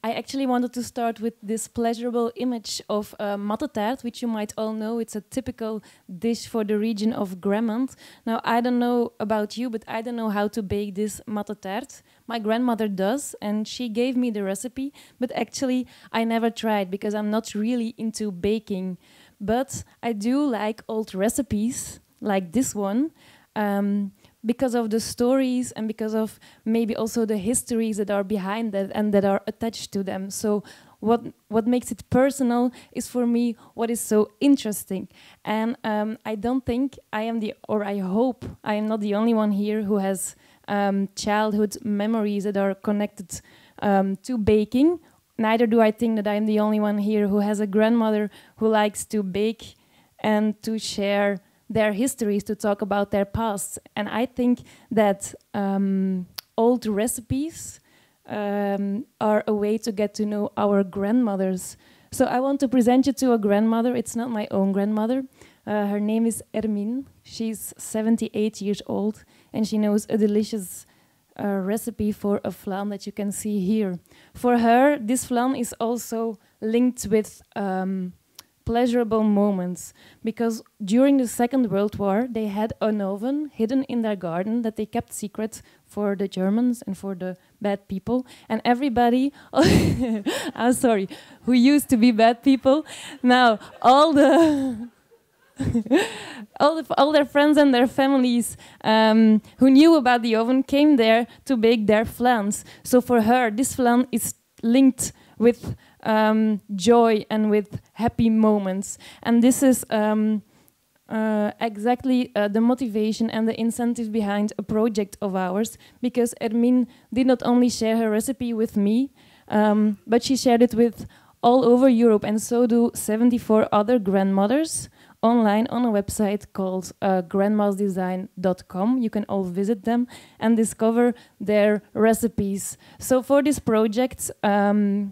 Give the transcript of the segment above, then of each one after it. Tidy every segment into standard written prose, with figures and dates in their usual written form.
I actually wanted to start with this pleasurable image of mattetaart, which you might all know. It's a typical dish for the region of Gremont. Now, I don't know about you, but I don't know how to bake this mattetaart. My grandmother does, and she gave me the recipe, but actually I never tried because I'm not really into baking. But I do like old recipes, like this one, because of the stories and because of maybe also the histories that are behind that and that are attached to them. So what makes it personal is for me what is so interesting. And I don't think I am I hope I am not the only one here who has childhood memories that are connected to baking. Neither do I think that I am the only one here who has a grandmother who likes to bake and to share their histories, to talk about their past. And I think that old recipes are a way to get to know our grandmothers. So I want to present you to a grandmother. It's not my own grandmother. Her name is Hermine. She's 78 years old, and she knows a delicious recipe for a flan that you can see here. For her, this flan is also linked with pleasurable moments, because during the Second World War they had an oven hidden in their garden that they kept secret for the Germans and for the bad people, and everybody I'm sorry, who used to be bad people, now all their friends and their families who knew about the oven came there to bake their flans. So for her, this flan is linked with joy and with happy moments. And this is exactly the motivation and the incentive behind a project of ours, because Hermine did not only share her recipe with me, but she shared it with all over Europe, and so do 74 other grandmothers online on a website called grandmasdesign.com. You can all visit them and discover their recipes. So for this project, more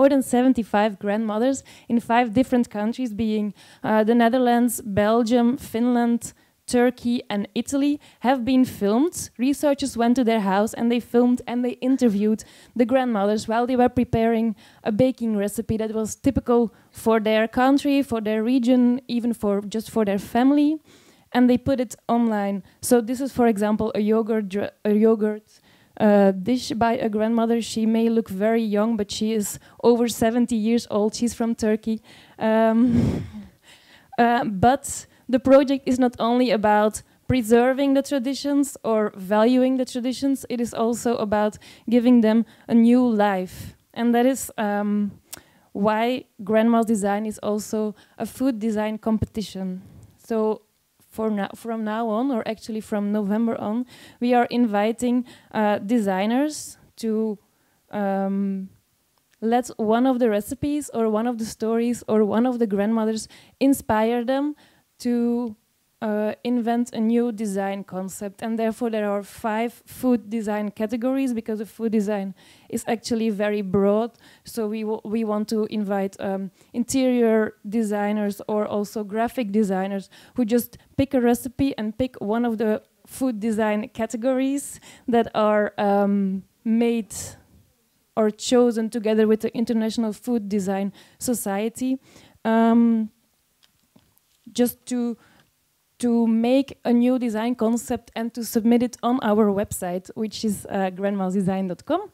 than 75 grandmothers in 5 different countries, being the Netherlands, Belgium, Finland, Turkey and Italy, have been filmed. Researchers went to their house and they filmed and they interviewed the grandmothers while they were preparing a baking recipe that was typical for their country, for their region, even just for their family, and they put it online. So this is, for example, a yogurt dish by a grandmother. She may look very young, but she is over 70 years old. She's from Turkey. But the project is not only about preserving the traditions or valuing the traditions, it is also about giving them a new life. And that is why Grandma's Design is also a food design competition. So from now on, or actually from November on, we are inviting designers to let one of the recipes or one of the stories or one of the grandmothers inspire them to invent a new design concept. And therefore there are 5 food design categories, because the food design is actually very broad. So we want to invite interior designers or also graphic designers who just pick a recipe and pick one of the food design categories that are made or chosen together with the International Food Design Society, just to make a new design concept and to submit it on our website, which is grandmasdesign.com,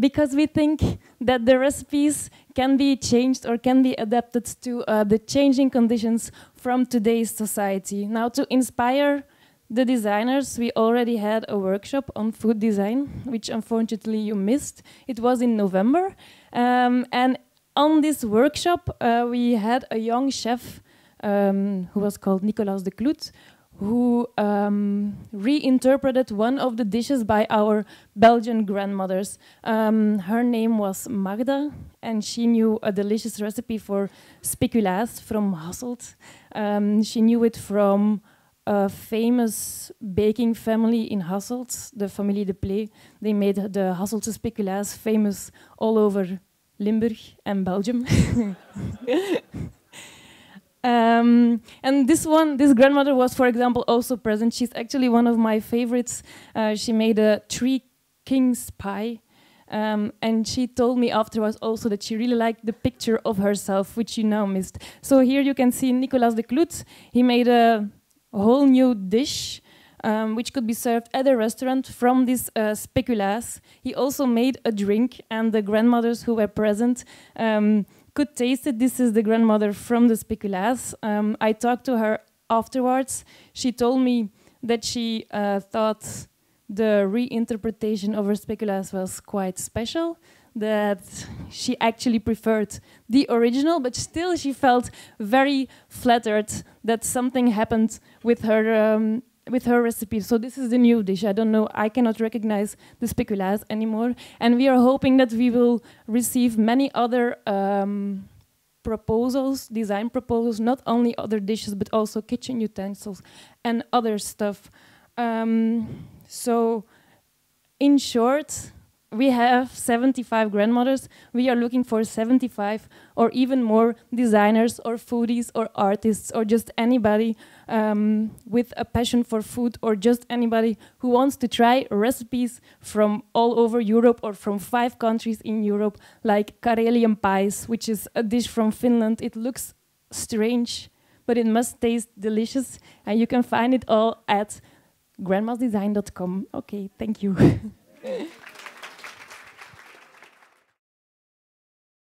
because we think that the recipes can be changed or can be adapted to the changing conditions from today's society. Now, to inspire the designers, we already had a workshop on food design, which unfortunately you missed. It was in November. And on this workshop, we had a young chef who was called Nicolas de Kloet, who reinterpreted one of the dishes by our Belgian grandmothers. Her name was Magda, and she knew a delicious recipe for speculaas from Hasselt. She knew it from a famous baking family in Hasselt, the Familie de Play. They made the Hasseltse speculaas famous all over Limburg and Belgium. And this grandmother was, for example, also present. She's actually one of my favorites. She made a three kings pie. And she told me afterwards also that she really liked the picture of herself, which you now missed. So here you can see Nicolas de Kloet. He made a whole new dish, which could be served at a restaurant from this speculaas. He also made a drink, and the grandmothers who were present could taste it. This is the grandmother from the speculaas. I talked to her afterwards. She told me that she thought the reinterpretation of her speculaas was quite special, that she actually preferred the original, but still she felt very flattered that something happened with her recipe. So this is the new dish. I don't know, I cannot recognize the speculaas anymore. And we are hoping that we will receive many other proposals, design proposals, not only other dishes, but also kitchen utensils and other stuff. So, in short, we have 75 grandmothers. We are looking for 75 or even more designers or foodies or artists or just anybody with a passion for food, or just anybody who wants to try recipes from all over Europe or from 5 countries in Europe, like Karelian pies, which is a dish from Finland. It looks strange, but it must taste delicious, and you can find it all at grandmasdesign.com. Okay, thank you.